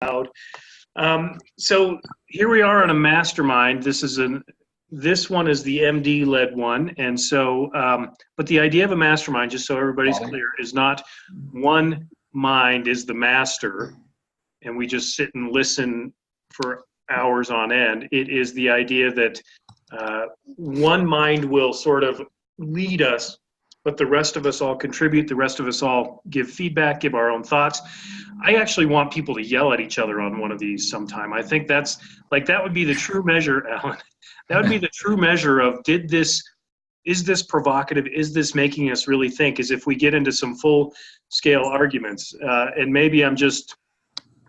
loud. So here we are on a mastermind. This one is the MD led one. And so, but the idea of a mastermind, just so everybody's clear, is not one mind is the master and we just sit and listen for hours on end. It is the idea that one mind will sort of lead us, but the rest of us all contribute, the rest of us all give feedback, give our own thoughts. I actually want people to yell at each other on one of these sometime. I think that would be the true measure, Alan. That would be the true measure of is this provocative? Is this making us really think? Is if we get into some full scale arguments. And maybe I'm just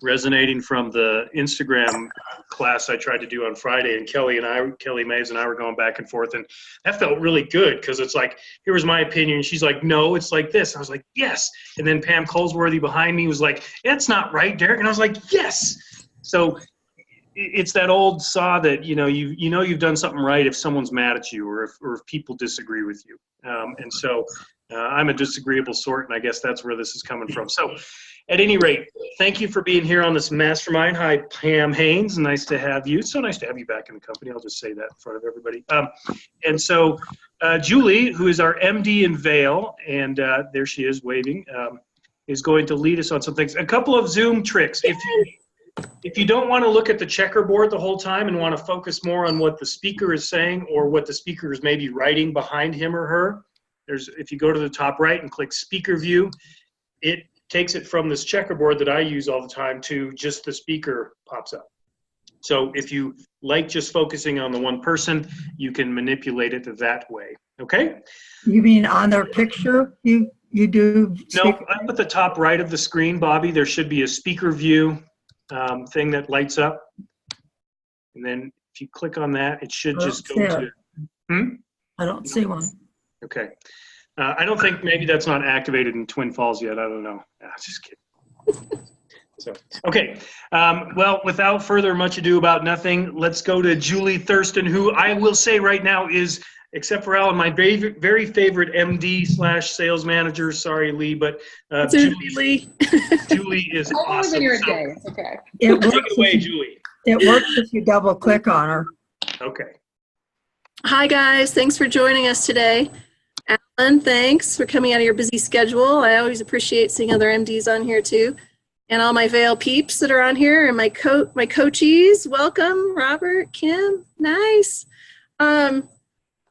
resonating from the Instagram class I tried to do on Friday, and Kelly Mays and I were going back and forth, and that felt really good because it's like, here was my opinion, and she's like, no, it's like this. I was like, yes. And then Pam Colesworthy behind me was like, that's not right, Derek. And I was like, yes. So it's that old saw that you've done something right if someone's mad at you or if people disagree with you. And so I'm a disagreeable sort, and I guess that's where this is coming from. So at any rate, thank you for being here on this mastermind. Hi, Pam Haynes. Nice to have you. So nice to have you back in the company. I'll just say that in front of everybody. And so Julie, who is our MD in Vail, and there she is waving, is going to lead us on some things. A couple of Zoom tricks. If you don't want to look at the checkerboard the whole time and want to focus more on what the speaker is saying or what the speaker is maybe writing behind him or her, if you go to the top right and click speaker view, it takes it from this checkerboard that I use all the time to just the speaker pops up. So if you like just focusing on the one person, you can manipulate it that way. Okay? You mean on their picture you do? No, up at the top right of the screen, Bobby, there should be a speaker view thing that lights up. And then if you click on that, it should just go to... I don't see one. Okay. I don't think, maybe that's not activated in Twin Falls yet. I don't know. Just kidding. So, okay. Well, without further much ado about nothing, let's go to Julie Thurston, who I will say right now is, except for Alan, my very favorite MD/sales manager. Sorry, Lee, but Julie is awesome. You're a day. It's okay. Take it away, Julie. It works if you double click on her. Okay. Hi, guys. Thanks for joining us today. Alan, thanks for coming out of your busy schedule. I always appreciate seeing other MDs on here too. And all my Vail peeps that are on here and my coachees, welcome, Robert, Kim, nice.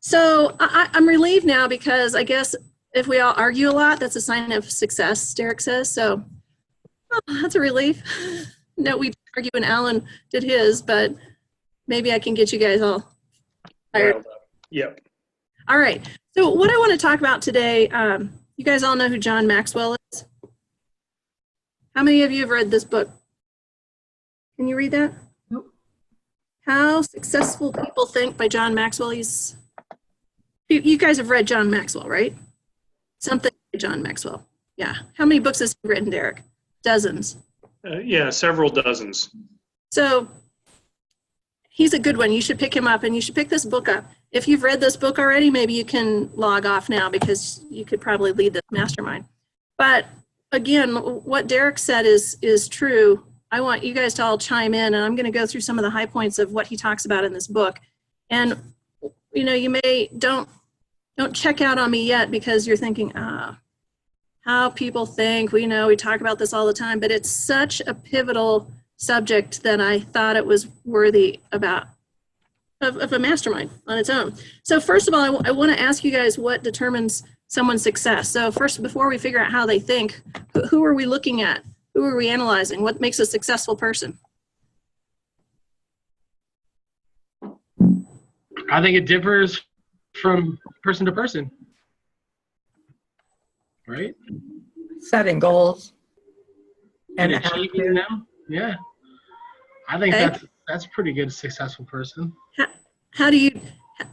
So I'm relieved now because I guess if we all argue a lot, that's a sign of success, Derek says. So that's a relief. No, we argue and Alan did his, but maybe I can get you guys all fired. Yep. All right. So what I want to talk about today, you guys all know who John Maxwell is? How many of you have read this book? Can you read that? Nope. How Successful People Think by John Maxwell. You guys have read John Maxwell, right? Something by John Maxwell. Yeah. How many books has he written, Derek? Dozens. Yeah, several dozens. So he's a good one. You should pick him up, and you should pick this book up. If you've read this book already, maybe you can log off now because you could probably lead this mastermind. But again, what Derek said is true. I want you guys to all chime in, and I'm going to go through some of the high points of what he talks about in this book. And you may don't check out on me yet because you're thinking, how people think. We talk about this all the time, but it's such a pivotal subject that I thought it was worthy of a mastermind on its own. So first of all, I want to ask you guys what determines someone's success. So first, before we figure out how they think, who are we looking at? Who are we analyzing? What makes a successful person? I think it differs from person to person, right? Setting goals and achieving them. Yeah, I think that's a pretty good successful person. How do you,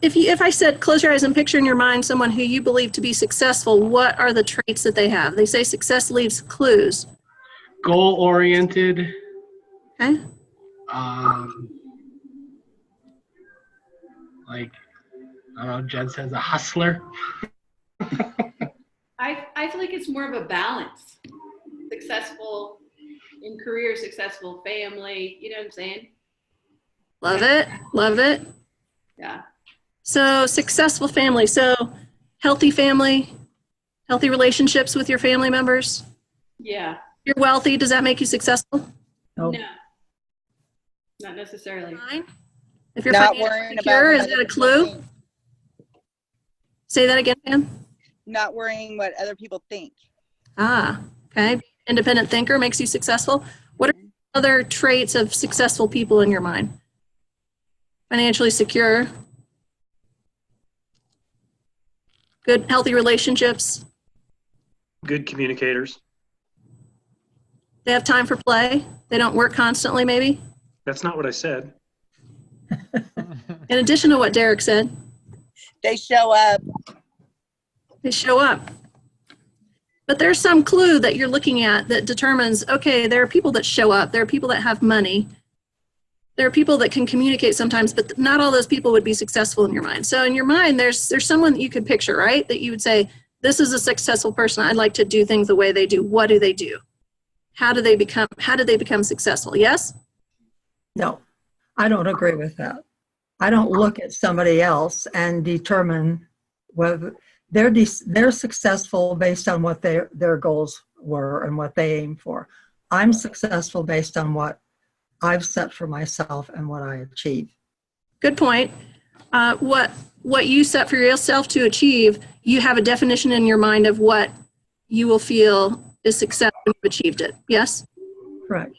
if I said close your eyes and picture in your mind someone who you believe to be successful, what are the traits that they have? They say success leaves clues. Goal-oriented. Okay. Like, I don't know, Jen says a hustler. I feel like it's more of a balance. Successful in career, successful family. You know what I'm saying? Love it. Love it. Yeah. So successful family. So healthy family, healthy relationships with your family members. Yeah. You're wealthy. Does that make you successful? No. No. Not necessarily. Fine. If you're Not financially worrying secure, about is what that a other people clue? think. Say that again, Pam. Not worrying what other people think. Ah, okay. Independent thinker makes you successful. What are other traits of successful people in your mind? Financially secure, good, healthy relationships. Good communicators. They have time for play. They don't work constantly, maybe. That's not what I said. In addition to what Derek said, They show up. they show up. But there's some clue that you're looking at that determines, okay, there are people that show up. There are people that have money. There are people that can communicate sometimes, but not all those people would be successful in your mind. So in your mind, there's someone that you could picture, right? That you would say, this is a successful person. I'd like to do things the way they do. What do they do? How did they become successful? Yes? No, I don't agree with that. I don't look at somebody else and determine whether they're successful based on what their goals were and what they aim for. I'm successful based on what I've set for myself and what I achieve. Good point. What you set for yourself to achieve, you have a definition in your mind of what you will feel is success when you've achieved it. Yes? Correct.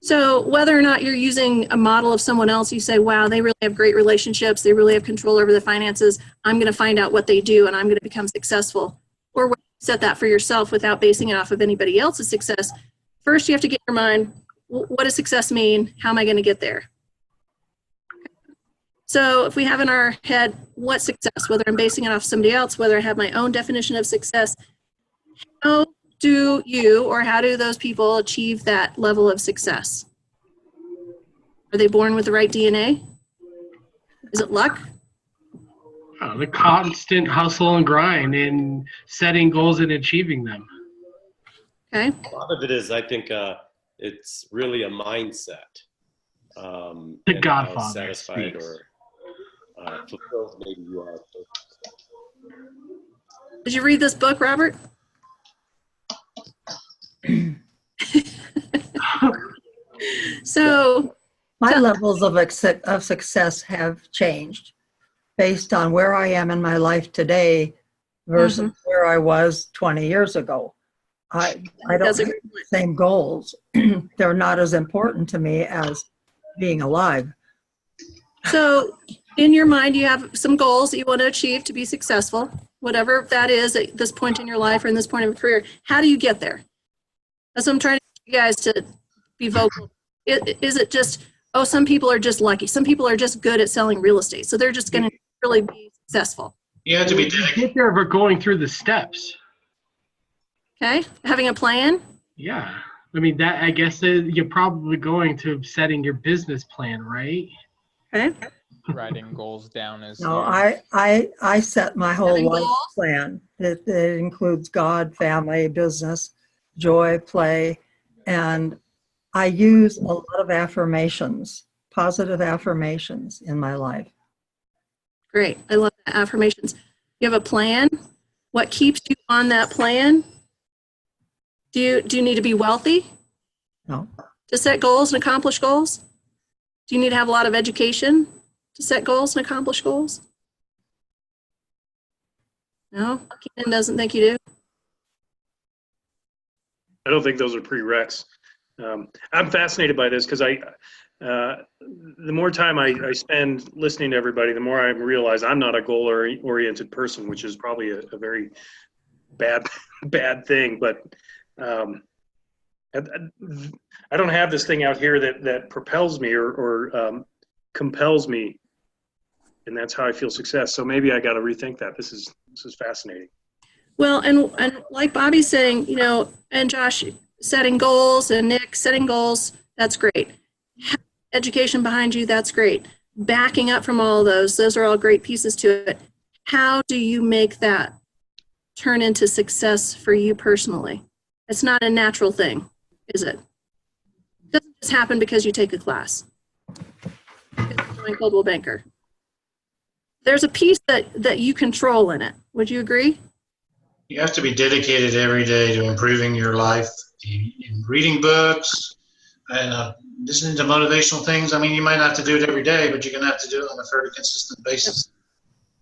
So whether or not you're using a model of someone else, you say, wow, they really have great relationships. They really have control over the finances. I'm going to find out what they do and I'm going to become successful. Or set that for yourself without basing it off of anybody else's success. First, you have to get in your mind, what does success mean? How am I going to get there? So if we have in our head what success, whether I'm basing it off somebody else, whether I have my own definition of success, how do you or how do those people achieve that level of success? Are they born with the right DNA? Is it luck? The constant hustle and grind and setting goals and achieving them. Okay. A lot of it is, I think, it's really a mindset. The and Godfather how satisfied speaks. or fulfilled maybe you are. Did you read this book, Robert? So My levels of success have changed based on where I am in my life today versus where I was 20 years ago. I don't have the same goals. They're not as important to me as being alive. So in your mind, you have some goals that you want to achieve to be successful, whatever that is at this point in your life or in this point of your career. How do you get there? That's what I'm trying to get you guys to be vocal. Is it just, oh, some people are just lucky. Some people are just good at selling real estate. So they're just going to really be successful. You have to be You dedicated. get there by going through the steps. Okay. Having a plan. Yeah. I mean, that, I guess you're probably going to setting your business plan, right? Okay. Writing goals down as No, I set my whole Setting life goals? plan. It includes God, family, business, joy, play, and I use a lot of affirmations, positive affirmations in my life. Great. I love that. Affirmations. You have a plan. What keeps you on that plan? Do you need to be wealthy No, to set goals and accomplish goals? Do you need to have a lot of education to set goals and accomplish goals? No? Keenan doesn't think you do? I don't think those are prereqs. I'm fascinated by this because the more time I spend listening to everybody, the more I realize I'm not a goal-oriented person, which is probably a very bad thing. But I don't have this thing out here that propels me or compels me, and that's how I feel success. So maybe I got to rethink that. This is fascinating. Well, and like Bobby's saying, and Josh, setting goals, and Nick, setting goals, that's great. Education behind you, that's great. Backing up from all of those are all great pieces to it. How do you make that turn into success for you personally? It's not a natural thing. is it? It doesn't just happen because you take a class. Because you join Coldwell Banker. There's a piece that you control in it. Would you agree? You have to be dedicated every day to improving your life, in reading books, and listening to motivational things. I mean, you might not have to do it every day, but you're going to have to do it on a fairly consistent basis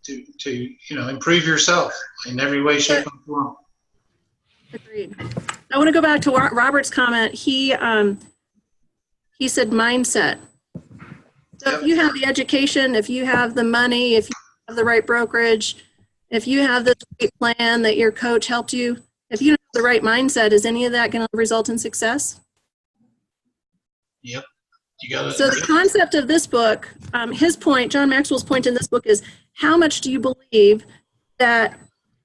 to improve yourself in every way, shape, and form. Agreed. I want to go back to Robert's comment. He said mindset. So if you have the education, if you have the money, if you have the right brokerage, if you have the right plan that your coach helped you, if you don't have the right mindset, is any of that going to result in success? Yep. You got it. So the concept of this book, his point, John Maxwell's point in this book is, how much do you believe that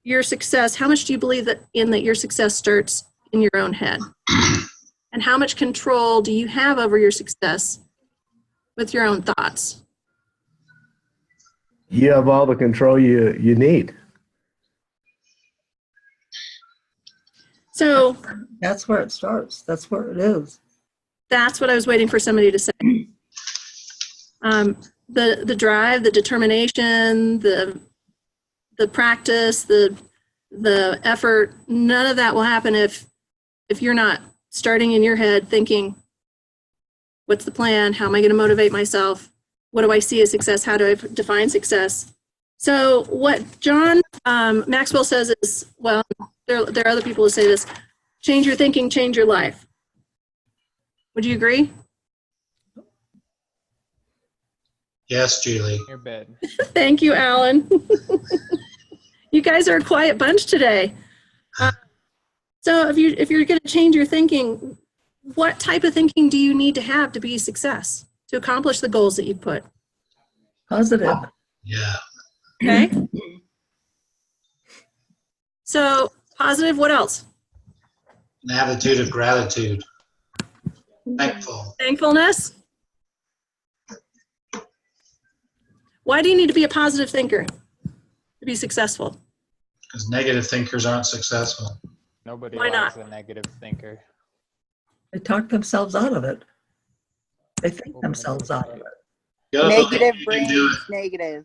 your success, how much do you believe that your success starts in your own head? And how much control do you have over your success with your own thoughts? You have all the control you need. So That's where it starts. That's where it is. that's what I was waiting for somebody to say. The drive, the determination, the practice, the effort, none of that will happen if you're not starting in your head thinking, what's the plan? How am I going to motivate myself? What do I see as success? How do I define success? So what John Maxwell says is, well, there are other people who say this, change your thinking, change your life. Would you agree? Yes, Julie. Your bed. Thank you, Alan. You guys are a quiet bunch today. So if you're going to change your thinking, what type of thinking do you need to have to be a success, to accomplish the goals that you put? Positive. Yeah. Okay. So positive, what else? An attitude of gratitude. Thankful. Thankfulness. Why do you need to be a positive thinker to be successful? Because negative thinkers aren't successful. Nobody Why likes not? a negative thinker. They talk themselves out of it. They think themselves out of it. You gotta believe Negative you can do brings it. negative.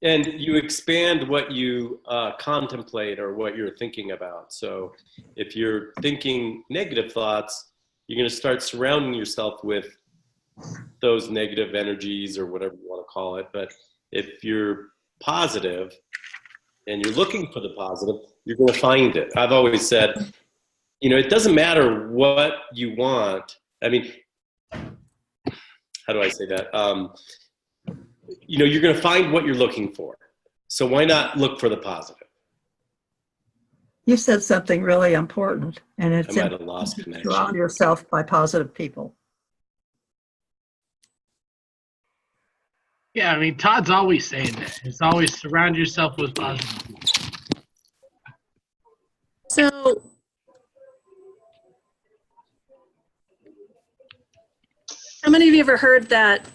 And you expand what you contemplate or what you're thinking about. So if you're thinking negative thoughts, you're going to start surrounding yourself with those negative energies or whatever you want to call it. But if you're positive and you're looking for the positive, you're going to find it. I've always said, it doesn't matter what you want. I mean, how do I say that? You're going to find what you're looking for. So why not look for the positive? You said something really important, and I it's might have lost to connection. surround yourself by positive people. Yeah, I mean, Todd's always saying that. It's always surround yourself with positive people. So how many of you ever heard that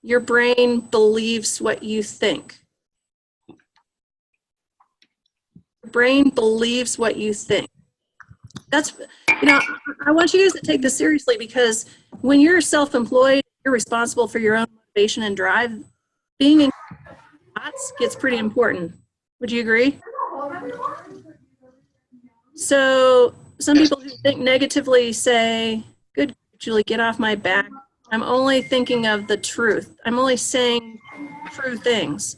your brain believes what you think? Your brain believes what you think. That's, I want you guys to take this seriously, because when you're self-employed, you're responsible for your own motivation and drive. Being in thoughts gets pretty important. Would you agree? So some people who think negatively say, good, Julie, get off my back. I'm only thinking of the truth. I'm only saying true things,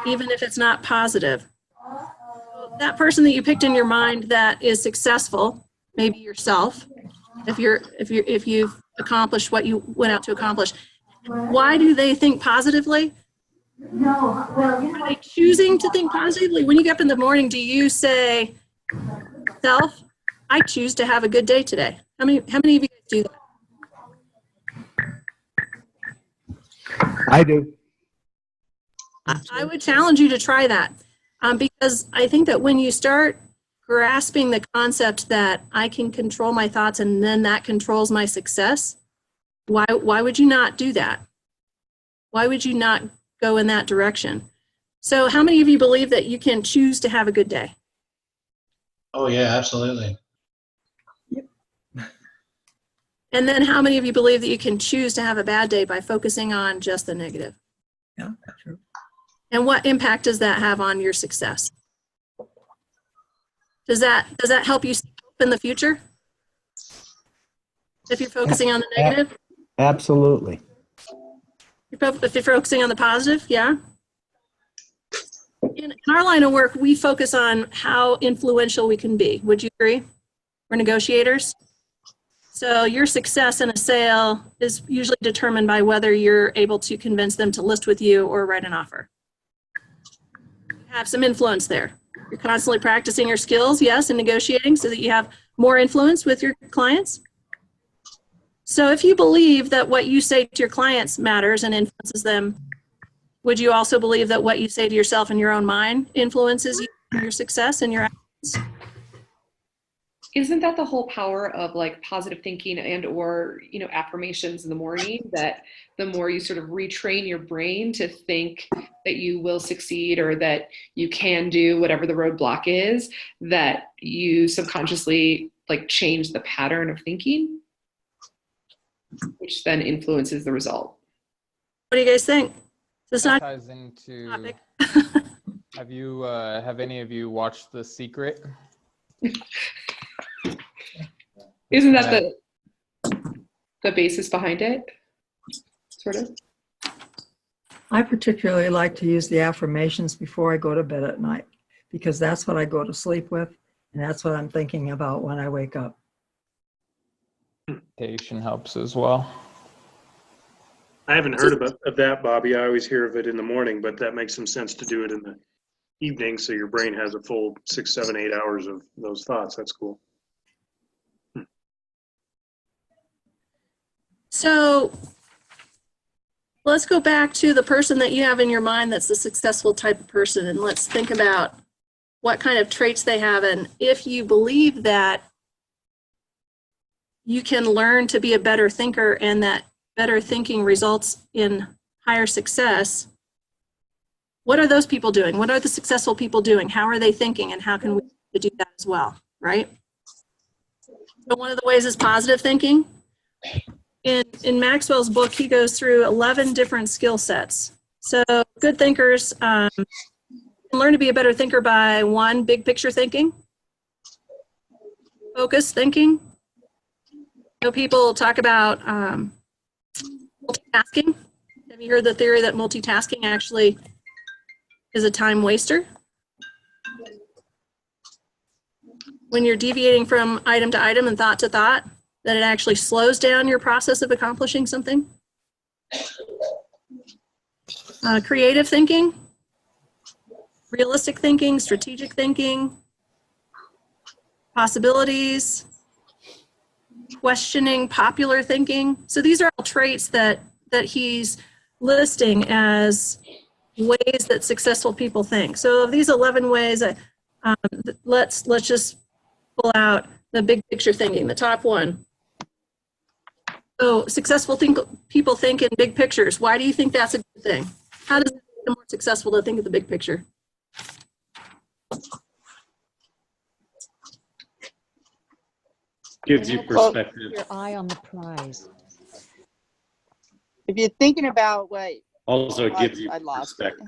even if it's not positive. That person that you picked in your mind that is successful, maybe yourself, if you've accomplished what you went out to accomplish, why do they think positively? Are they choosing to think positively? When you get up in the morning, do you say, self, I choose to have a good day today? How many of you guys do that? I do. I would challenge you to try that, because I think that when you start grasping the concept that I can control my thoughts and then that controls my success, why would you not do that? Why would you not go in that direction? So how many of you believe that you can choose to have a good day? Oh, yeah, absolutely. And then how many of you believe that you can choose to have a bad day by focusing on just the negative? Yeah, true. And what impact does that have on your success? Does that help you see hope in the future? If you're focusing on the negative? Absolutely. If you're focusing on the positive, yeah? In our line of work, we focus on how influential we can be. Would you agree? We're negotiators. So your success in a sale is usually determined by whether you're able to convince them to list with you or write an offer. Have some influence there. You're constantly practicing your skills, yes, in negotiating so that you have more influence with your clients. So if you believe that what you say to your clients matters and influences them, would you also believe that what you say to yourself in your own mind influences you, your success and your actions? Isn't that the whole power of like positive thinking and or, you know, affirmations in the morning, that the more you sort of retrain your brain to think that you will succeed or that you can do whatever the roadblock is, that you subconsciously like change the pattern of thinking, which then influences the result. What do you guys think? This That not ties into. topic. Have any of you watched The Secret? Isn't that the basis behind it? Sort of. I particularly like to use the affirmations before I go to bed at night because that's what I go to sleep with and that's what I'm thinking about when I wake up. Meditation helps as well. I haven't heard of that, Bobby. I always hear of it in the morning, but that makes some sense to do it in the evening so your brain has a full 6, 7, 8 hours of those thoughts. That's cool. So let's go back to the person that you have in your mind that's the successful type of person, and let's think about what kind of traits they have. And if you believe that you can learn to be a better thinker and that better thinking results in higher success, what are those people doing? What are the successful people doing? How are they thinking, and how can we do that as well, right? So one of the ways is positive thinking. In Maxwell's book, he goes through 11 different skill sets. So good thinkers can learn to be a better thinker by 1, big picture thinking, focus thinking. So people talk about multitasking. Have you heard the theory that multitasking actually is a time waster? When you're deviating from item to item and thought to thought, that it actually slows down your process of accomplishing something. Creative thinking, realistic thinking, strategic thinking, possibilities, questioning, popular thinking. So these are all traits that he's listing as ways that successful people think. So of these 11 ways, let's just pull out the big picture thinking, the top one. So successful people think in big pictures. Why do you think that's a good thing? How does it make them more successful to think of the big picture? Gives you perspective. Your eye on the prize. If you're thinking about what Also, it gives you I lost it. perspective.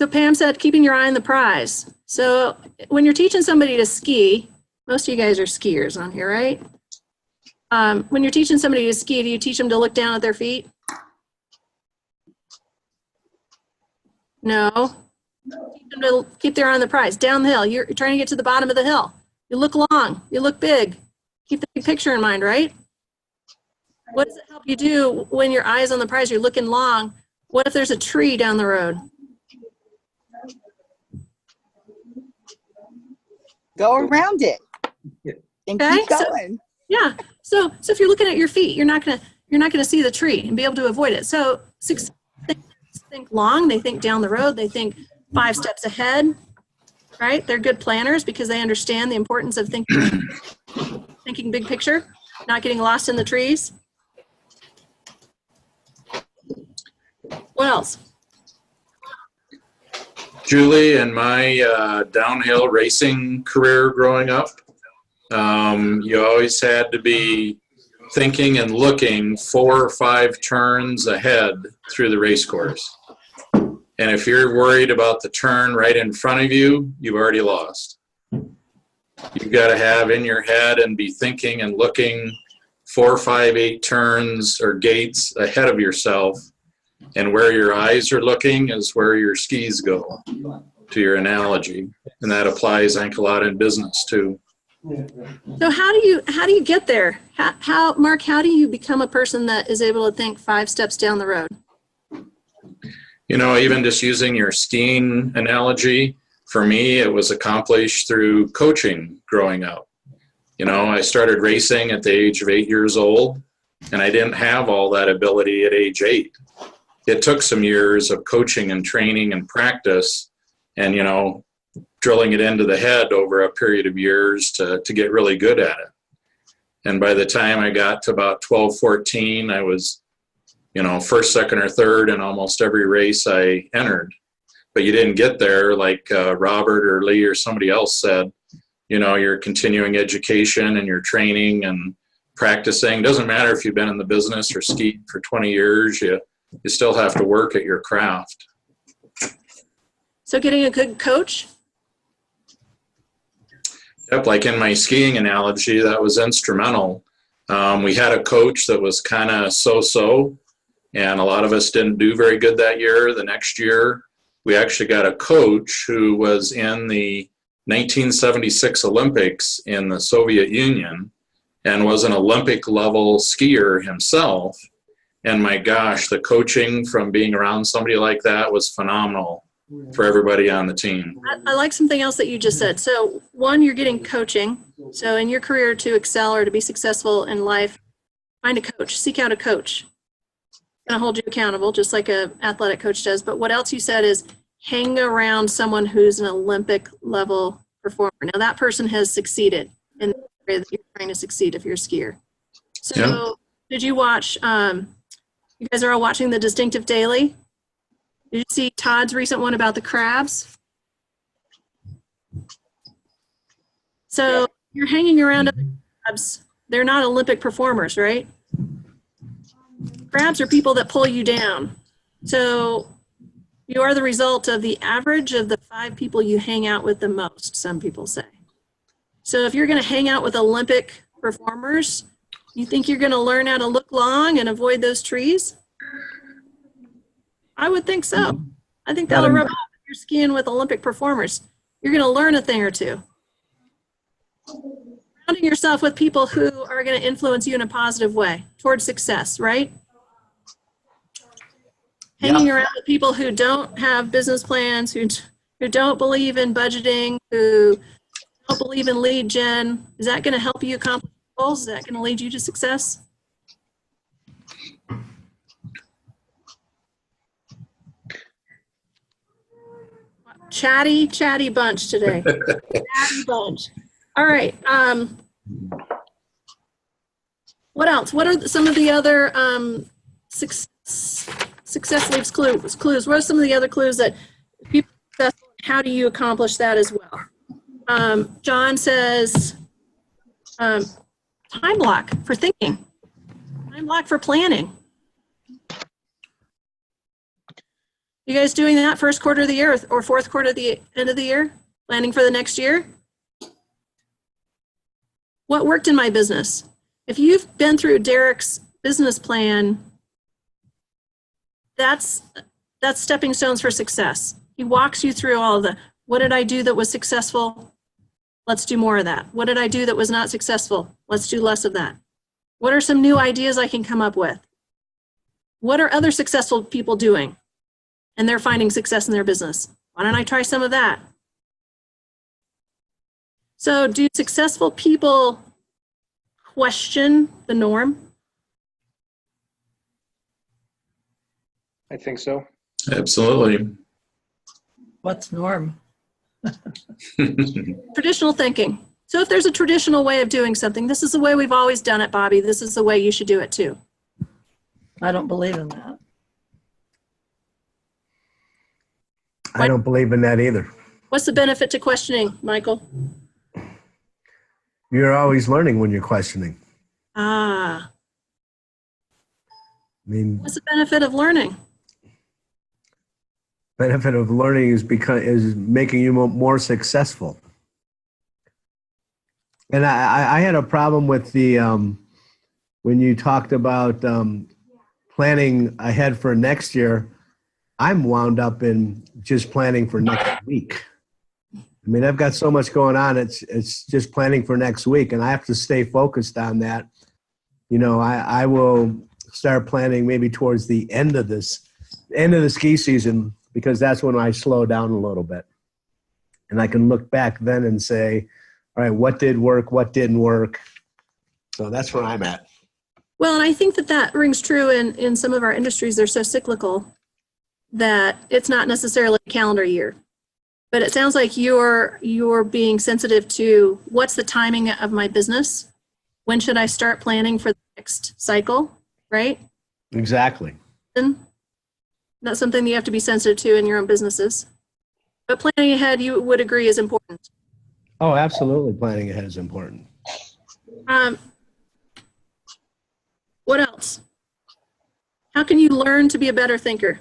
So Pam said, keeping your eye on the prize. So when you're teaching somebody to ski, most of you guys are skiers on here, right? When you're teaching somebody to ski, do you teach them to look down at their feet? No. Teach them to keep their eye on the prize. Down the hill. You're trying to get to the bottom of the hill. You look long. You look big. Keep the big picture in mind, right? What does it help you do when your eye is on the prize? You're looking long. What if there's a tree down the road? Go around it and Okay, keep going. Yeah. So if you're looking at your feet, you're not gonna see the tree and be able to avoid it. So think long. They think down the road. They think 5 steps ahead. Right? They're good planners because they understand the importance of thinking big picture, not getting lost in the trees. What else? Julie, in my downhill racing career growing up, You always had to be thinking and looking 4 or 5 turns ahead through the race course. And if you're worried about the turn right in front of you, you've already lost. You've got to have in your head and be thinking and looking 4, 5, 8 turns or gates ahead of yourself. And where your eyes are looking is where your skis go, to your analogy. And that applies, I think, a lot in business too. So how do you get there? Mark, how do you become a person that is able to think 5 steps down the road? You know, even just using your skiing analogy, for me, it was accomplished through coaching growing up. You know, I started racing at the age of 8 years old, and I didn't have all that ability at age 8. It took some years of coaching and training and practice and, you know, drilling it into the head over a period of years to get really good at it. And by the time I got to about 12, 14, I was, you know, first, second, or third in almost every race I entered. But you didn't get there like Robert or Lee or somebody else said. You know, your continuing education and your training and practicing. Doesn't matter if you've been in the business or skied for 20 years, you still have to work at your craft. So getting a good coach? Yep, like in my skiing analogy, that was instrumental. We had a coach that was kind of so-so, and a lot of us didn't do very good that year. The next year, we actually got a coach who was in the 1976 Olympics in the Soviet Union and was an Olympic level skier himself. And my gosh, the coaching from being around somebody like that was phenomenal for everybody on the team. I like something else that you just said. So one, you're getting coaching. So in your career to excel or to be successful in life, find a coach, seek out a coach. Going to hold you accountable, just like an athletic coach does. But what else you said is hang around someone who's an Olympic level performer. Now that person has succeeded in the area that you're trying to succeed if you're a skier. So Did you watch, you guys are all watching the Distinctive Daily? Did you see Todd's recent one about the crabs? So you're hanging around other crabs. They're not Olympic performers, right? Crabs are people that pull you down. So you are the result of the average of the 5 people you hang out with the most, some people say. So if you're going to hang out with Olympic performers, you think you're going to learn how to look long and avoid those trees? I would think so. I think that'll rub off if you're skiing with Olympic performers. You're going to learn a thing or two. Surrounding yourself with people who are going to influence you in a positive way towards success, right? Hanging around with people who don't have business plans, who don't believe in budgeting, who don't believe in lead gen, is that going to help you accomplish goals? Is that going to lead you to success? Chatty bunch today. Chatty bunch. All right. What else? What are some of the other success leaves clues? What are some of the other clues that people are successful? How do you accomplish that as well? John says time block for thinking, time block for planning. You guys doing that first quarter of the year or fourth quarter of the end of the year? Planning for the next year? What worked in my business? If you've been through Derek's business plan, that's stepping stones for success. He walks you through all of the, what did I do that was successful? Let's do more of that. What did I do that was not successful? Let's do less of that. What are some new ideas I can come up with? What are other successful people doing? And they're finding success in their business. Why don't I try some of that? So do successful people question the norm? I think so. Absolutely. What's norm? Traditional thinking. So if there's a traditional way of doing something, this is the way we've always done it, Bobby. This is the way you should do it too. I don't believe in that. I don't believe in that either. What's the benefit to questioning, Michael? You're always learning when you're questioning. Ah, I mean, what's the benefit of learning? benefit of learning is making you more successful. And I had a problem with the when you talked about planning ahead for next year. I'm wound up in just planning for next week. I mean, I've got so much going on. It's just planning for next week, and I have to stay focused on that. You know, I will start planning maybe towards the end of the ski season, because that's when I slow down a little bit, and I can look back then and say, all right, what did work, what didn't work. So that's where I'm at. Well, and I think that rings true in some of our industries. They're so cyclical that it's not necessarily a calendar year. But it sounds like you're being sensitive to what's the timing of my business? When should I start planning for the next cycle, right? Exactly. And that's something you have to be sensitive to in your own businesses. But planning ahead, you would agree, is important. Oh, absolutely. Planning ahead is important. What else? How can you learn to be a better thinker?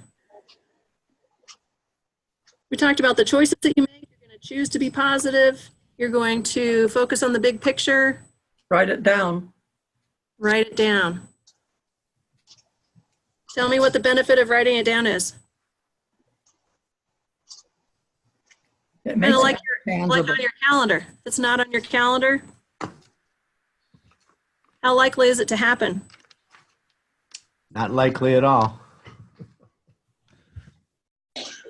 We talked about the choices that you make. You're going to choose to be positive. You're going to focus on the big picture. Write it down. Write it down. Tell me what the benefit of writing it down is. It makes Like it on tangible. your calendar. If it's not on your calendar, how likely is it to happen? Not likely at all.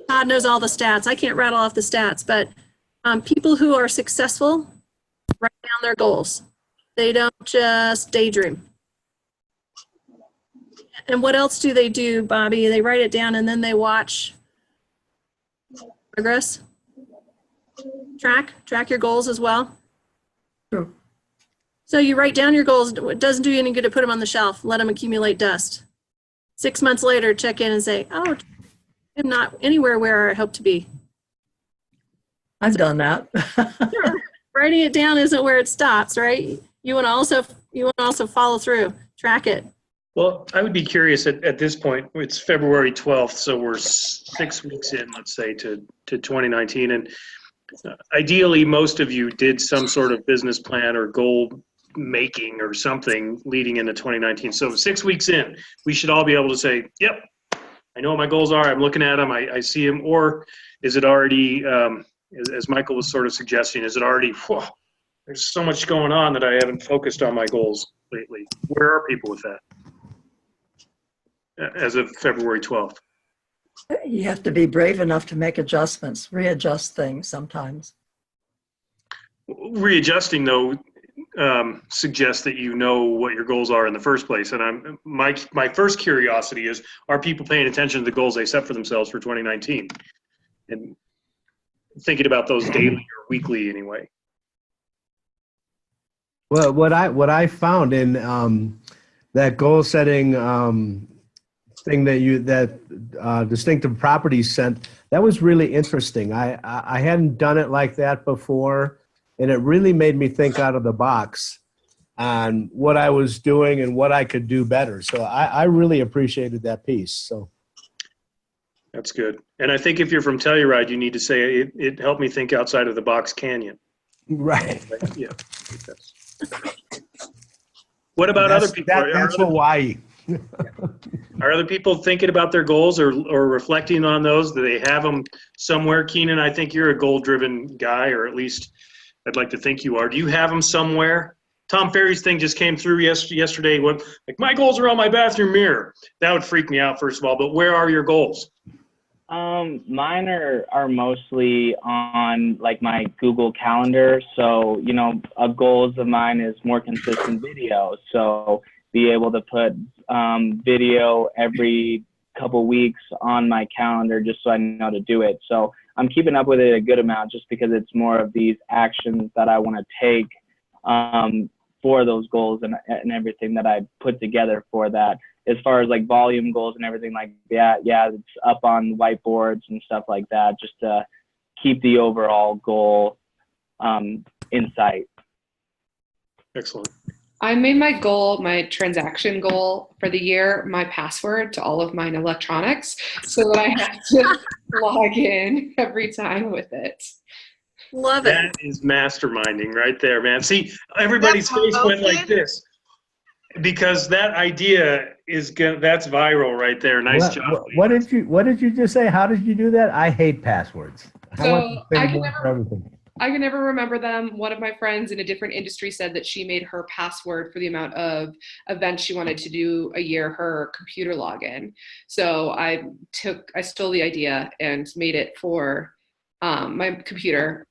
Todd knows all the stats. I can't rattle off the stats, but people who are successful write down their goals. They don't just daydream. And what else do they do, Bobby? They write it down and then they watch progress. Track your goals as well. True. So you write down your goals. It doesn't do you any good to put them on the shelf. Let them accumulate dust. 6 months later, check in and say, oh, I'm not anywhere where I hope to be. I've done that. Writing it down isn't where it stops, right? You want to also follow through, track it. Well, I would be curious at this point. It's February 12th, so we're 6 weeks in, let's say, to 2019. And ideally, most of you did some sort of business plan or goal making or something leading into 2019. So 6 weeks in, we should all be able to say, yep, I know what my goals are. I'm looking at them. I see them. Or is it already, as Michael was sort of suggesting, is it already, whew, there's so much going on that I haven't focused on my goals lately. Where are people with that as of February 12th? You have to be brave enough to make adjustments, readjust things sometimes. Readjusting, though, suggests that you know what your goals are in the first place. And my first curiosity is, are people paying attention to the goals they set for themselves for 2019? And thinking about those daily or weekly anyway. Well, what I found in that goal setting thing that Distinctive Properties sent, that was really interesting. I hadn't done it like that before, and it really made me think out of the box on what I was doing and what I could do better. So I really appreciated that piece. So that's good. And I think if you're from Telluride, you need to say it helped me think outside of the box canyon. Right. Yeah. What about other people? That's Hawaii. Are other people thinking about their goals or reflecting on those? Do they have them somewhere? Keenan, I think you're a goal-driven guy, or at least I'd like to think you are. Do you have them somewhere? Tom Ferry's thing just came through yesterday. Like, my goals are on my bathroom mirror. That would freak me out, first of all. But where are your goals? Mine are mostly on like my Google Calendar. So, you know, a goals of mine is more consistent video. So be able to put video every couple weeks on my calendar just so I know to do it. So I'm keeping up with it a good amount just because it's more of these actions that I want to take for those goals and everything that I put together for that. As far as like volume goals and everything like that, yeah, it's up on whiteboards and stuff like that just to keep the overall goal in sight. Excellent. I made my goal, my transaction goal for the year, my password to all of mine electronics so that I have to log in every time with it. Love it. That is masterminding right there, man. See, everybody's face went like this because that idea is that's viral right there. Nice job. What did you just say? How did you do that? I hate passwords. So want the same one for everything. I can never remember them. One of my friends in a different industry said that she made her password for the amount of events she wanted to do a year, her computer login. So I stole the idea and made it for my computer.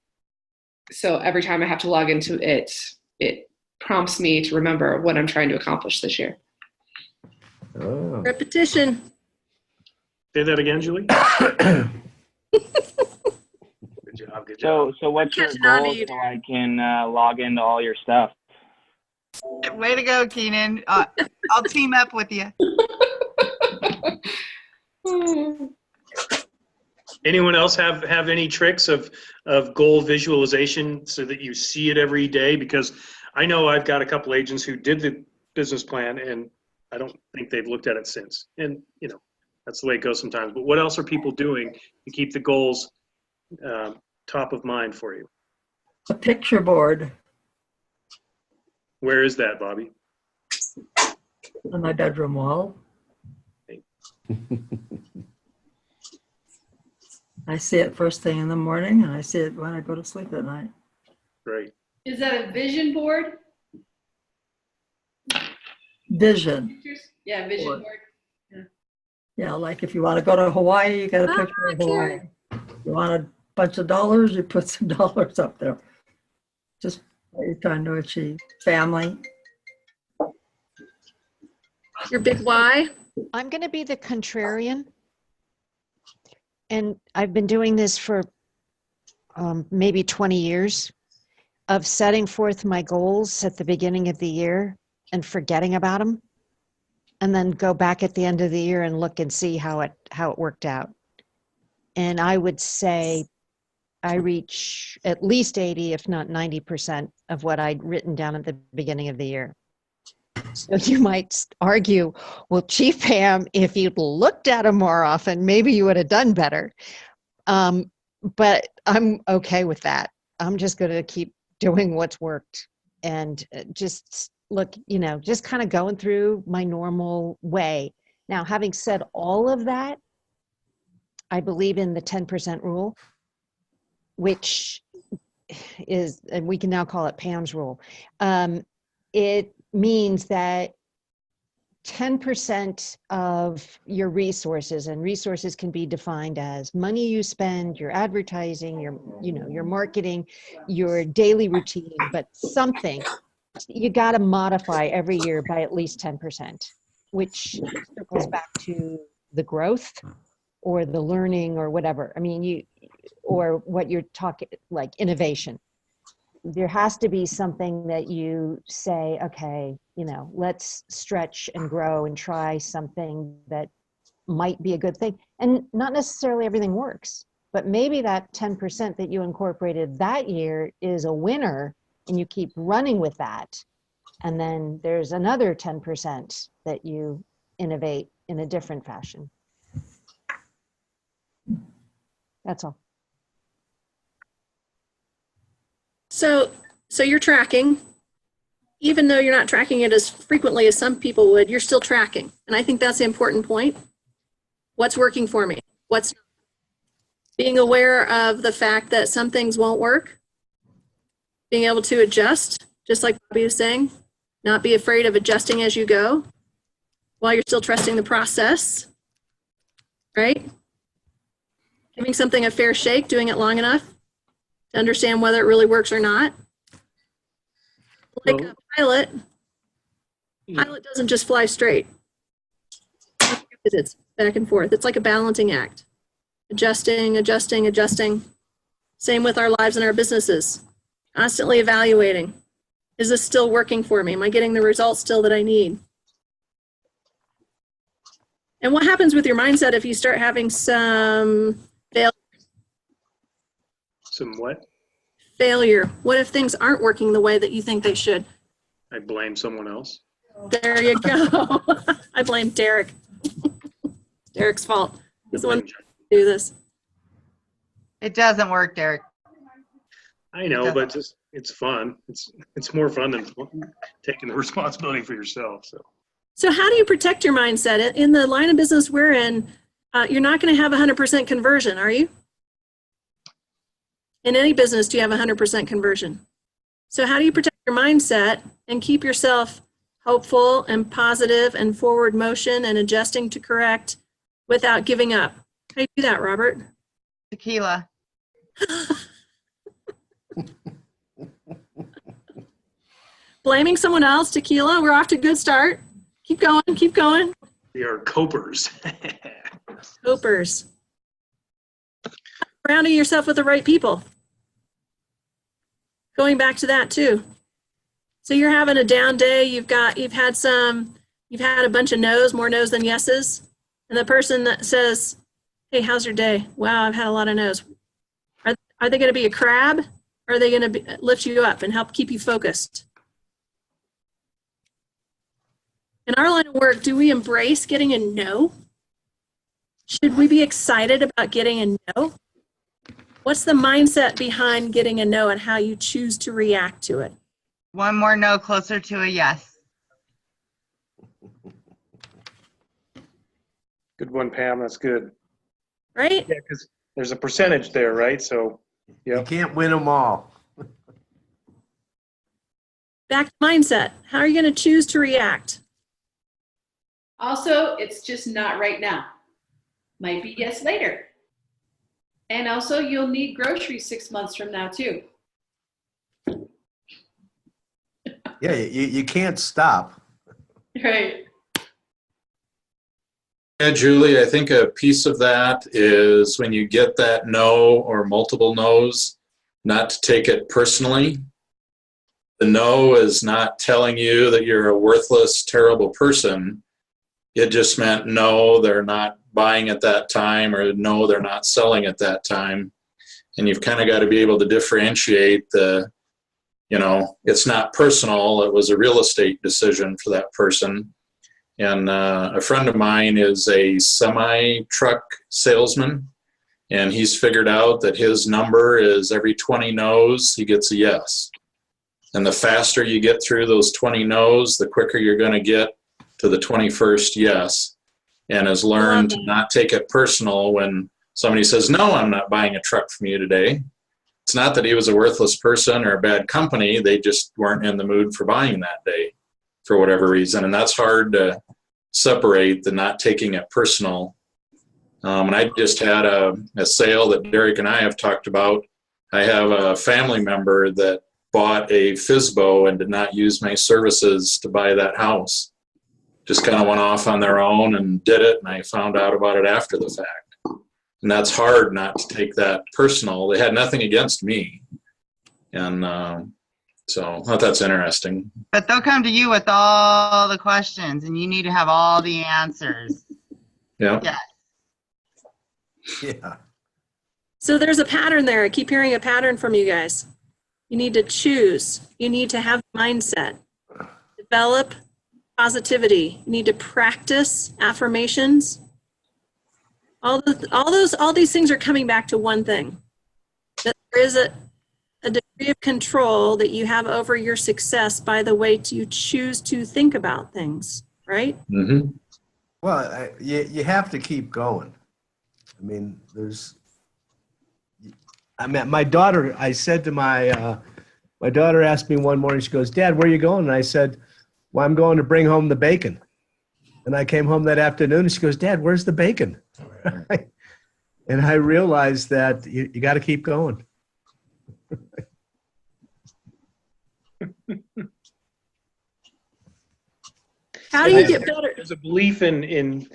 So every time I have to log into it, it prompts me to remember what I'm trying to accomplish this year. Oh. Repetition. Say that again, Julie. Good job. Good So, job. so what's your goal so I can log into all your stuff? Way to go, Keenan. I'll team up with you. Anyone else have any tricks of goal visualization so that you see it every day? Because I know I've got a couple agents who did the business plan and I don't think they've looked at it since. And you know, that's the way it goes sometimes. But what else are people doing to keep the goals top of mind for you? A picture board Where is that, Bobby? on my bedroom wall. I see it first thing in the morning and I see it when I go to sleep at night. Great. Is that a vision board? Vision. Yeah, vision board. Yeah, like if you want to go to Hawaii, you got a picture of Hawaii. You want a bunch of dollars, you put some dollars up there. Just what you're trying to achieve. Family. Your big why? I'm going to be the contrarian. And I've been doing this for maybe 20 years of setting forth my goals at the beginning of the year and forgetting about them. And then go back at the end of the year and look and see how it worked out. And I would say I reach at least 80, if not 90% of what I'd written down at the beginning of the year. So you might argue, well, Chief Pam, if you'd looked at them more often, maybe you would have done better. But I'm okay with that. I'm just going to keep doing what's worked and just look, just kind of going through my normal way. Now, having said all of that, I believe in the 10% rule, which is, and we can now call it Pam's rule. It means that 10% of your resources, and resources can be defined as money you spend, your advertising, your marketing, your daily routine, but something you got to modify every year by at least 10%, which circles back to the growth or the learning or whatever. I mean, or what you're talking, like innovation. There has to be something that you say, okay, let's stretch and grow and try something that might be a good thing. And not necessarily everything works, but maybe that 10% that you incorporated that year is a winner and you keep running with that. And then there's another 10% that you innovate in a different fashion. That's all. So you're tracking, even though you're not tracking it as frequently as some people would, you're still tracking. And I think that's the important point. What's working for me? What's not? Being aware of the fact that some things won't work, being able to adjust, just like Bobby was saying, not be afraid of adjusting as you go while you're still trusting the process, right? Giving something a fair shake, doing it long enough to understand whether it really works or not. Like a pilot doesn't just fly straight. It's back and forth. It's like a balancing act. Adjusting, adjusting, adjusting. Same with our lives and our businesses. Constantly evaluating. Is this still working for me? Am I getting the results still that I need? And what happens with your mindset if you start having some failure? Some what? Failure. What if things aren't working the way that you think they should? I blame someone else. There you go. I blame Derek. Derek's fault. He's the one who do this. It doesn't work, Derek. I know, but just it's fun. It's more fun than taking the responsibility for yourself. So how do you protect your mindset? In the line of business we're in, you're not going to have 100% conversion, are you? In any business, do you have 100% conversion? So how do you protect your mindset and keep yourself hopeful and positive and forward motion and adjusting to correct without giving up? How do you do that, Robert? Tequila. Blaming someone else, tequila. We're off to a good start. Keep going, keep going. We are copers. Copers. Surrounding yourself with the right people. Going back to that too. So you're having a down day, you've had a bunch of no's, more no's than yeses. And the person that says, hey, how's your day? Wow, I've had a lot of no's. Are they going to be a crab? Or are they going to lift you up and help keep you focused? In our line of work, do we embrace getting a no? Should we be excited about getting a no? What's the mindset behind getting a no and how you choose to react to it? One more no, closer to a yes. Good one, Pam. That's good. Right? Yeah, because there's a percentage there, right? So, yeah. You can't win them all. Back to mindset. How are you going to choose to react? Also, it's just not right now. Might be yes later. And also, you'll need groceries 6 months from now, too. Yeah, you can't stop. Right. Yeah, Julie, I think a piece of that is when you get that no or multiple no's, not to take it personally. The no is not telling you that you're a worthless, terrible person. It just meant no, they're not buying at that time, or no, they're not selling at that time. And you've kind of got to be able to differentiate it's not personal. It was a real estate decision for that person. And a friend of mine is a semi-truck salesman, and he's figured out that his number is every 20 no's, he gets a yes. And the faster you get through those 20 no's, the quicker you're going to get to the 21st yes. And has learned to not take it personal when somebody says, no, I'm not buying a truck from you today. It's not that he was a worthless person or a bad company. They just weren't in the mood for buying that day for whatever reason. And that's hard to separate, the not taking it personal. And I just had a sale that Derek and I have talked about. I have a family member that bought a FSBO and did not use my services to buy that house. Just kind of went off on their own and did it, and I found out about it after the fact. And that's hard not to take that personal. They had nothing against me. And so I thought that's interesting. But they'll come to you with all the questions, and you need to have all the answers. Yeah. Yeah. Yeah. So there's a pattern there. I keep hearing a pattern from you guys. You need to choose. You need to have mindset. Develop positivity. You need to practice affirmations. All these things are coming back to one thing. That there is a degree of control that you have over your success by the way you choose to think about things, right? Mm-hmm. Well, you have to keep going. I mean, my daughter, I said to my daughter asked me one morning, she goes, Dad, where are you going? And I said, well, I'm going to bring home the bacon. And I came home that afternoon and she goes, Dad, where's the bacon? And I realized that you got to keep going. How do you get better? There's a belief in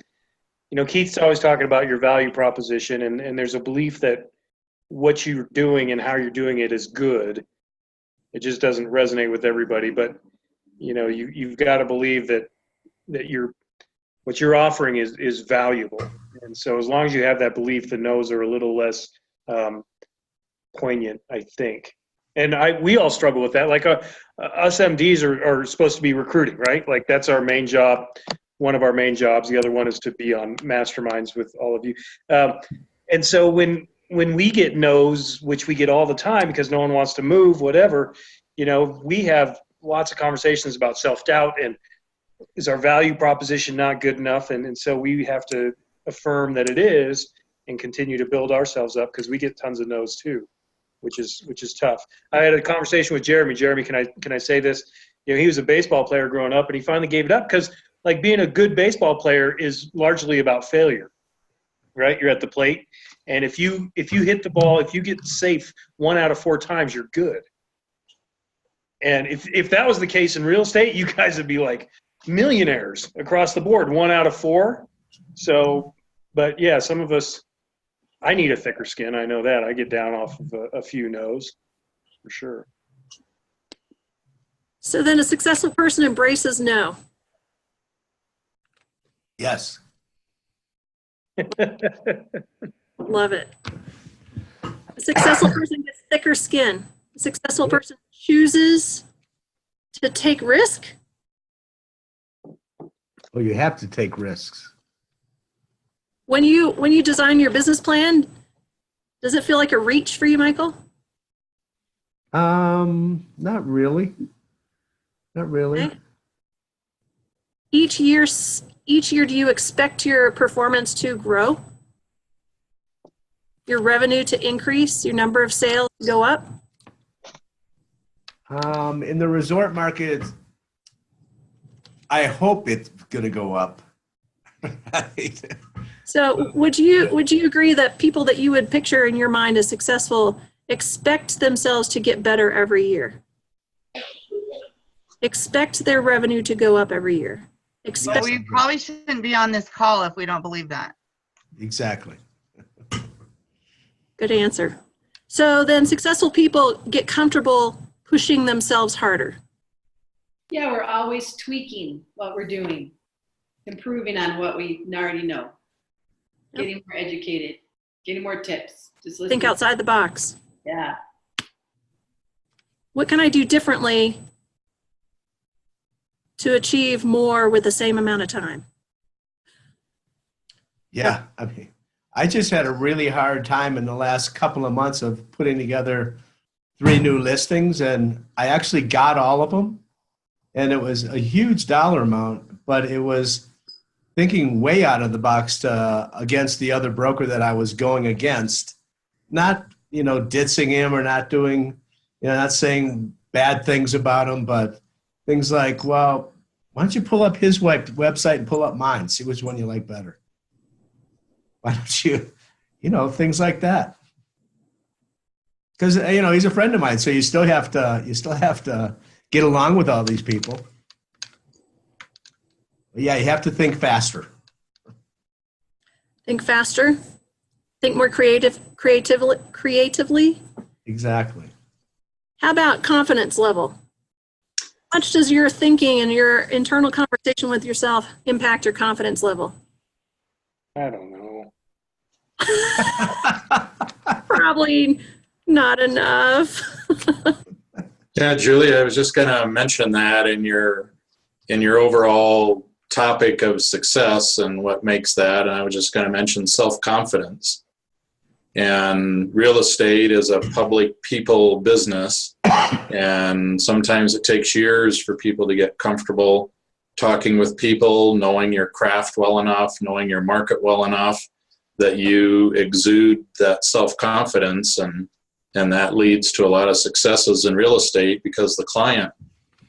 Keith's always talking about your value proposition, and there's a belief that what you're doing and how you're doing it is good. It just doesn't resonate with everybody, but you've got to believe that what you're offering is valuable. And so as long as you have that belief, the no's are a little less poignant, I think. And we all struggle with that. Like us MDs are supposed to be recruiting, right? Like that's our main job, one of our main jobs. The other one is to be on masterminds with all of you. And so when we get no's, which we get all the time because no one wants to move, whatever, you know, we have lots of conversations about self-doubt and is our value proposition not good enough? And so we have to affirm that it is and continue to build ourselves up because we get tons of no's too, which is tough. I had a conversation with Jeremy. Jeremy, can I say this? You know, he was a baseball player growing up and he finally gave it up because like being a good baseball player is largely about failure, right? You're at the plate. And if you hit the ball, if you get safe 1 out of 4 times, you're good. And if that was the case in real estate, you guys would be like millionaires across the board, 1 out of 4. So, but yeah, some of us, I need a thicker skin. I know that. I get down off of a few no's for sure. So then a successful person embraces no. Yes. Love it. A successful person gets thicker skin. A successful person chooses to take risk. Well, you have to take risks. When you design your business plan, does it feel like a reach for you, Michael? Not really. Not really. Okay. Each year, do you expect your performance to grow? Your revenue to increase? Your number of sales to go up? In the resort market, I hope it's going to go up. So would you agree that people that you would picture in your mind as successful expect themselves to get better every year? Expect their revenue to go up every year? Well, we probably shouldn't be on this call if we don't believe that. Exactly. Good answer. So then successful people get comfortable pushing themselves harder. Yeah, we're always tweaking what we're doing, improving on what we already know, getting more educated, getting more tips. Just listen. Think outside the box. Yeah. What can I do differently to achieve more with the same amount of time? Yeah, I mean, I just had a really hard time in the last couple of months of putting together 3 new listings, and I actually got all of them, and it was a huge dollar amount, but it was thinking way out of the box against the other broker that I was going against, not, ditzing him or not doing, not saying bad things about him, but things like, well, why don't you pull up his website and pull up mine, see which one you like better. Why don't you, things like that. Because, he's a friend of mine, so you still have to get along with all these people. But yeah, you have to think faster. Think faster. Think more creatively. Exactly. How about confidence level? How much does your thinking and your internal conversation with yourself impact your confidence level? I don't know. Probably not enough. Yeah, Julie, I was just going to mention that in your overall topic of success and what makes that, and I was just going to mention self-confidence. And real estate is a public people business, and sometimes it takes years for people to get comfortable talking with people, knowing your craft well enough, knowing your market well enough, that you exude that self-confidence, and that leads to a lot of successes in real estate because the client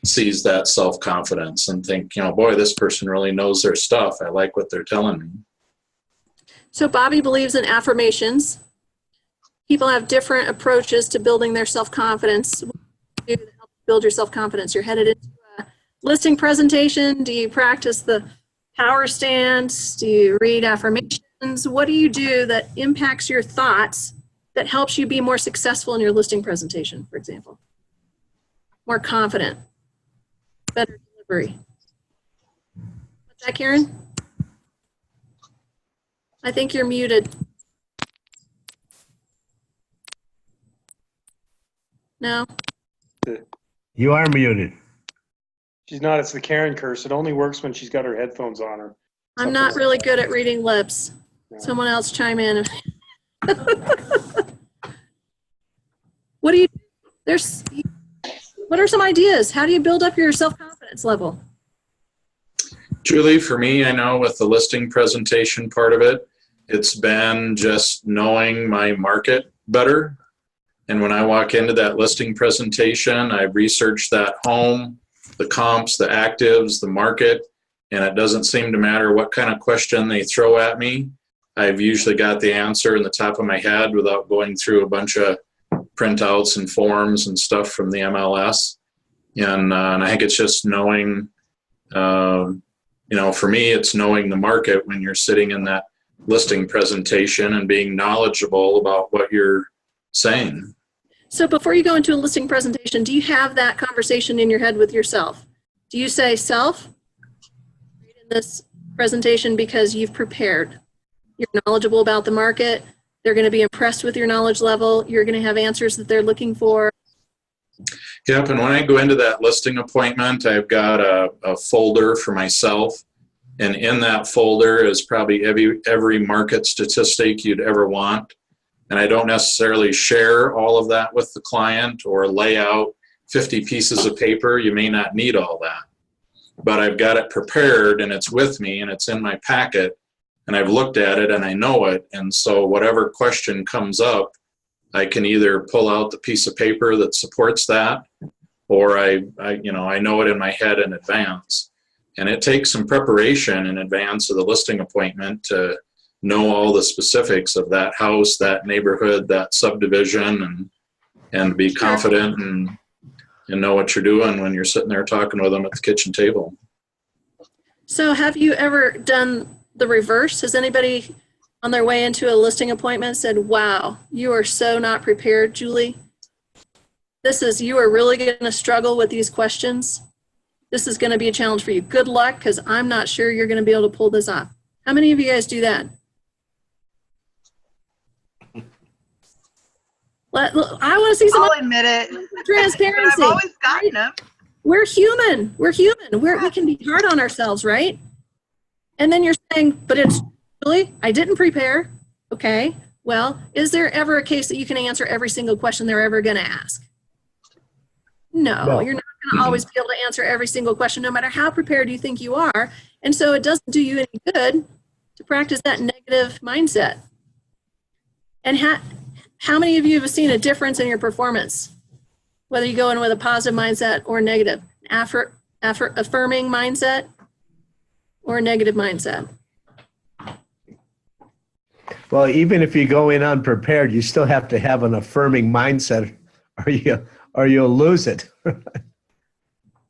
sees that self-confidence and think, boy, this person really knows their stuff. I like what they're telling me. So Bobby believes in affirmations. People have different approaches to building their self-confidence. What do you do to help build your self-confidence? You're headed into a listing presentation. Do you practice the power stance? Do you read affirmations? What do you do that impacts your thoughts that helps you be more successful in your listing presentation, for example? More confident, better delivery. What's that, Karen? I think you're muted. No? You are muted. She's not. It's the Karen curse. It only works when she's got her headphones on her. I'm not really good at reading lips. Someone else chime in. What do you, what are some ideas? How do you build up your self-confidence level? Julie, for me, I know with the listing presentation part of it, it's been just knowing my market better. And when I walk into that listing presentation, I research that home, the comps, the actives, the market, and it doesn't seem to matter what kind of question they throw at me. I've usually got the answer in the top of my head without going through a bunch of printouts and forms and stuff from the MLS. And I think it's just knowing, for me, it's knowing the market when you're sitting in that listing presentation and being knowledgeable about what you're saying. So before you go into a listing presentation, do you have that conversation in your head with yourself? Do you say, self, in this presentation because you've prepared. You're knowledgeable about the market. They're going to be impressed with your knowledge level. You're going to have answers that they're looking for. Yep, and when I go into that listing appointment, I've got a folder for myself. And in that folder is probably every market statistic you'd ever want. And I don't necessarily share all of that with the client or lay out 50 pieces of paper. You may not need all that. But I've got it prepared and it's with me and it's in my packet and I've looked at it and I know it. And so whatever question comes up, I can either pull out the piece of paper that supports that, or I know it in my head in advance. And it takes some preparation in advance of the listing appointment to know all the specifics of that house, that neighborhood, that subdivision, and be confident and know what you're doing when you're sitting there talking with them at the kitchen table. So have you ever done the reverse? Has anybody on their way into a listing appointment said, wow, you are so not prepared, Julie? You are really going to struggle with these questions. This is going to be a challenge for you. Good luck, because I'm not sure you're going to be able to pull this off. How many of you guys do that? I want to see some. I'll admit it. Transparency. I've always gotten them. We're human. We're human. We can be hard on ourselves, right? And then you're saying, but it's really, I didn't prepare. Okay. Well, is there ever a case that you can answer every single question they're ever going to ask? No, you're not going to always be able to answer every single question, no matter how prepared you think you are. And so it doesn't do you any good to practice that negative mindset. And how many of you have seen a difference in your performance, whether you go in with a positive mindset or negative, affirming mindset or a negative mindset? Well, even if you go in unprepared, you still have to have an affirming mindset, or you'll lose it.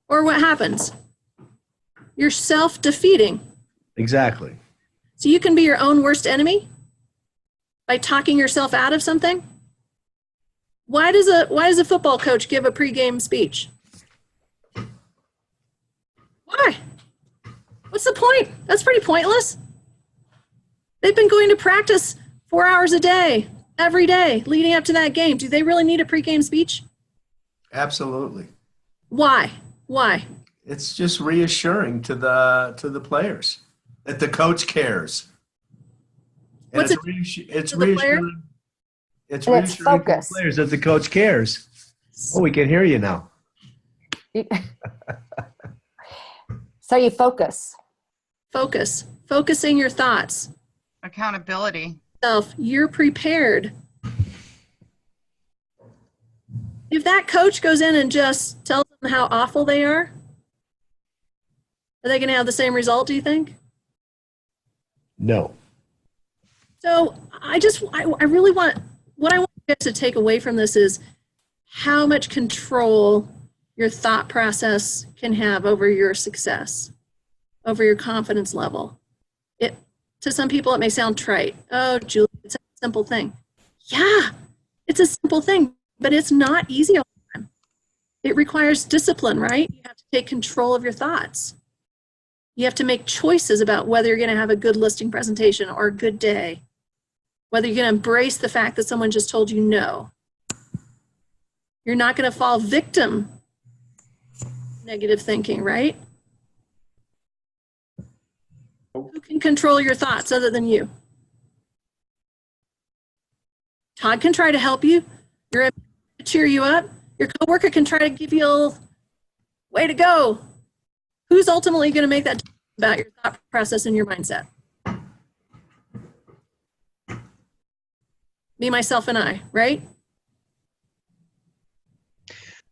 Or what happens? You're self-defeating. Exactly. So you can be your own worst enemy by talking yourself out of something. Why does a football coach give a pregame speech? Why? What's the point? That's pretty pointless. They've been going to practice 4 hours a day, every day, leading up to that game. Do they really need a pregame speech? Absolutely. Why? Why? It's just reassuring to the players that the coach cares. And What's it's reassuring. It's reassuring to the players that the coach cares. Oh, we can hear you now. So you focus. Focusing your thoughts. Accountability. You're prepared. If that coach goes in and just tells them how awful they are they going to have the same result, do you think? No. So I really want, what I want you guys to take away from this is how much control your thought process can have over your success, over your confidence level. To some people, it may sound trite. Oh, Julie, it's a simple thing. Yeah, it's a simple thing, but it's not easy all the time. It requires discipline, right? You have to take control of your thoughts. You have to make choices about whether you're going to have a good listing presentation or a good day, whether you're going to embrace the fact that someone just told you no. You're not going to fall victim to negative thinking, right? Who can control your thoughts other than you? Todd can try to help you. Your employer can cheer you up. Your coworker can try to give you a way to go. Who's ultimately going to make that about your thought process and your mindset? Me, myself, and I, right?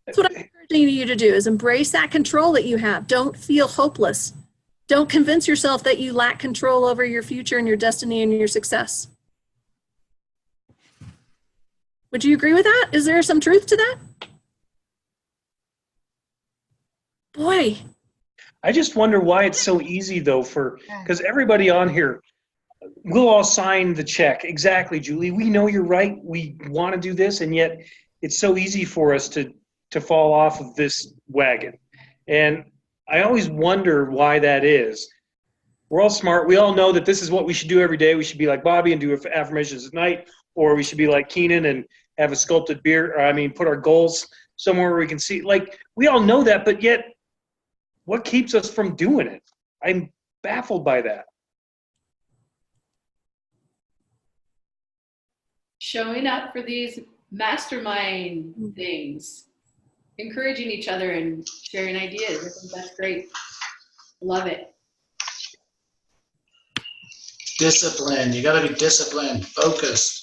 That's what I'm encouraging you to do, is embrace that control that you have. Don't feel hopeless. Don't convince yourself that you lack control over your future and your destiny and your success. Would you agree with that? Is there some truth to that? Boy. I just wonder why it's so easy though because everybody on here, we'll all sign the check. Exactly, Julie. We know you're right. We want to do this, and yet it's so easy for us to fall off of this wagon. And I always wonder why that is. We're all smart. We all know that this is what we should do every day. We should be like Bobby and do affirmations at night, or we should be like Keenan and have a sculpted beard. Put our goals somewhere where we can see. Like, we all know that, but yet what keeps us from doing it? I'm baffled by that. Showing up for these mastermind things, encouraging each other and sharing ideas. I think that's great. Love it. Discipline. You got to be disciplined, focused.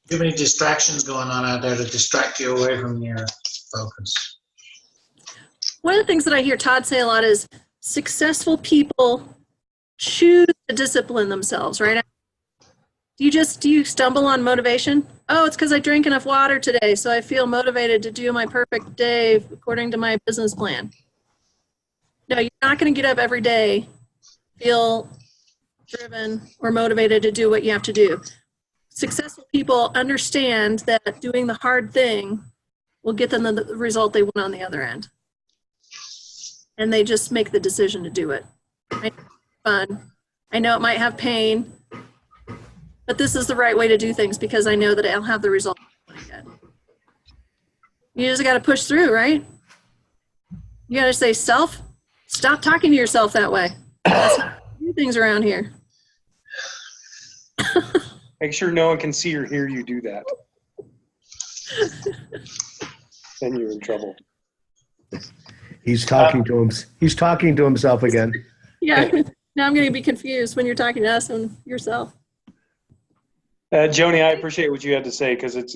Too many distractions going on out there to distract you away from your focus. One of the things that I hear Todd say a lot is successful people choose to discipline themselves, right? Do you stumble on motivation? Oh, it's because I drank enough water today, so I feel motivated to do my perfect day according to my business plan. No, you're not going to get up every day, feel driven or motivated to do what you have to do. Successful people understand that doing the hard thing will get them the result they want on the other end. And they just make the decision to do it. I know it's fun. I know it might have pain, but this is the right way to do things because I know that I'll have the result I get. You just got to push through, right? You got to say, self, stop talking to yourself that way. That's how we do things around here. Make sure no one can see or hear you do that. Then you're in trouble. He's talking to him. He's talking to himself again. Yeah. Now I'm going to be confused when you're talking to us and yourself. Joni, I appreciate what you had to say because it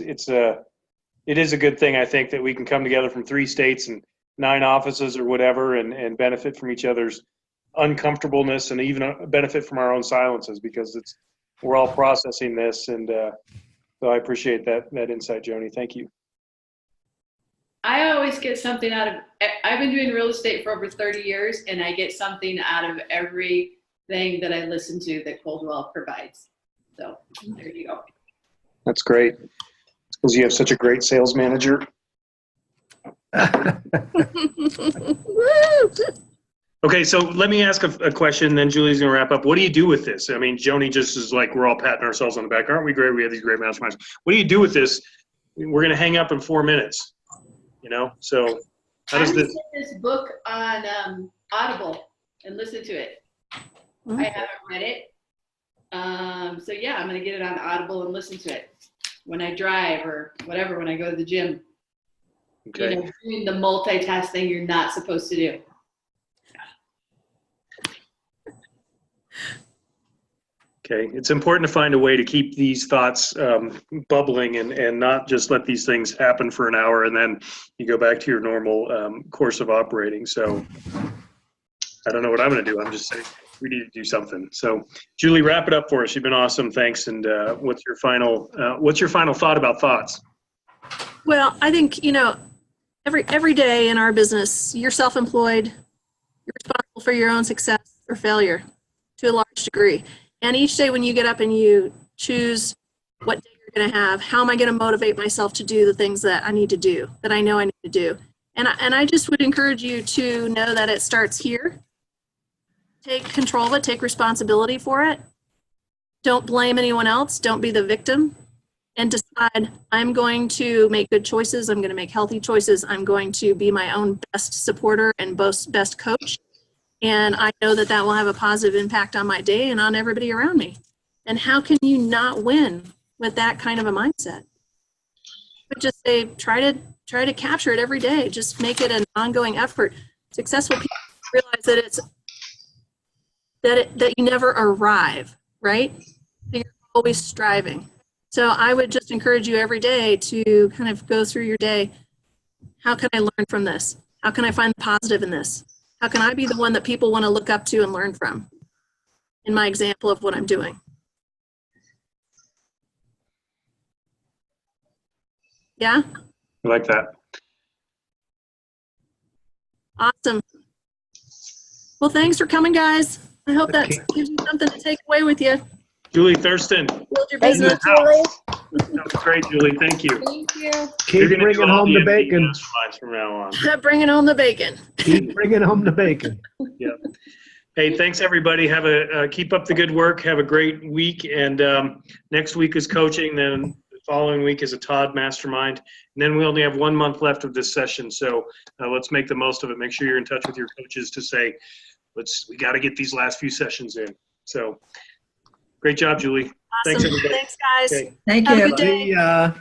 is a good thing, I think, that we can come together from 3 states and 9 offices or whatever and benefit from each other's uncomfortableness and even benefit from our own silences because we're all processing this. And so I appreciate that insight, Joni. Thank you. I always get something out of, I've been doing real estate for over 30 years and I get something out of everything that I listen to that Coldwell provides. So there you go. That's great. It's because you have such a great sales manager. Okay, so let me ask a question, then Julie's going to wrap up. What do you do with this? I mean, Joni just is like, we're all patting ourselves on the back. Aren't we great? We have these great masterminds. What do you do with this? We're going to hang up in 4 minutes, So how does this? This book on Audible and listen to it. I haven't read it. So yeah, I'm going to get it on Audible and listen to it when I drive or whatever, when I go to the gym. Okay. Doing the multitask thing you're not supposed to do. Okay, it's important to find a way to keep these thoughts bubbling and not just let these things happen for an hour and then you go back to your normal course of operating. So I don't know what I'm going to do. I'm just saying we need to do something. So Julie, wrap it up for us. You've been awesome. Thanks. And what's your final thought about thoughts? Well, I think, every day in our business, you're self-employed, you're responsible for your own success or failure to a large degree. And each day when you get up and you choose what day you're going to have, how am I going to motivate myself to do the things that I need to do, that I know I need to do? And I just would encourage you to know that it starts here. Take control of it, take responsibility for it. Don't blame anyone else. Don't be the victim. And decide decide I'm going to make good choices. I'm going to make healthy choices. I'm going to be my own best supporter and best coach. And I know that that will have a positive impact on my day and on everybody around me. And how can you not win with that kind of a mindset? But just say, try to capture it every day. Just make it an ongoing effort. Successful people realize that it's that you never arrive, right? You're always striving. So I would just encourage you every day to kind of go through your day. How can I learn from this? How can I find the positive in this? How can I be the one that people want to look up to and learn from in my example of what I'm doing? Yeah? I like that. Awesome. Well, thanks for coming, guys. I hope that gives you something to take away with you. Julie Thurston. Build your business. Julie. That was great, Julie. Thank you. Thank you. Keep bringing home the bacon. From now on. Bringing home the bacon. Keep bringing home the bacon. Yeah. Hey, thanks everybody. Have a keep up the good work. Have a great week. And next week is coaching. Then the following week is a Todd Mastermind. And then we only have 1 month left of this session. So let's make the most of it. Make sure you're in touch with your coaches to say, we got to get these last few sessions in. So great job, Julie. Awesome. Thanks, everybody. Thanks, guys. Okay. Thank Have you. a good day.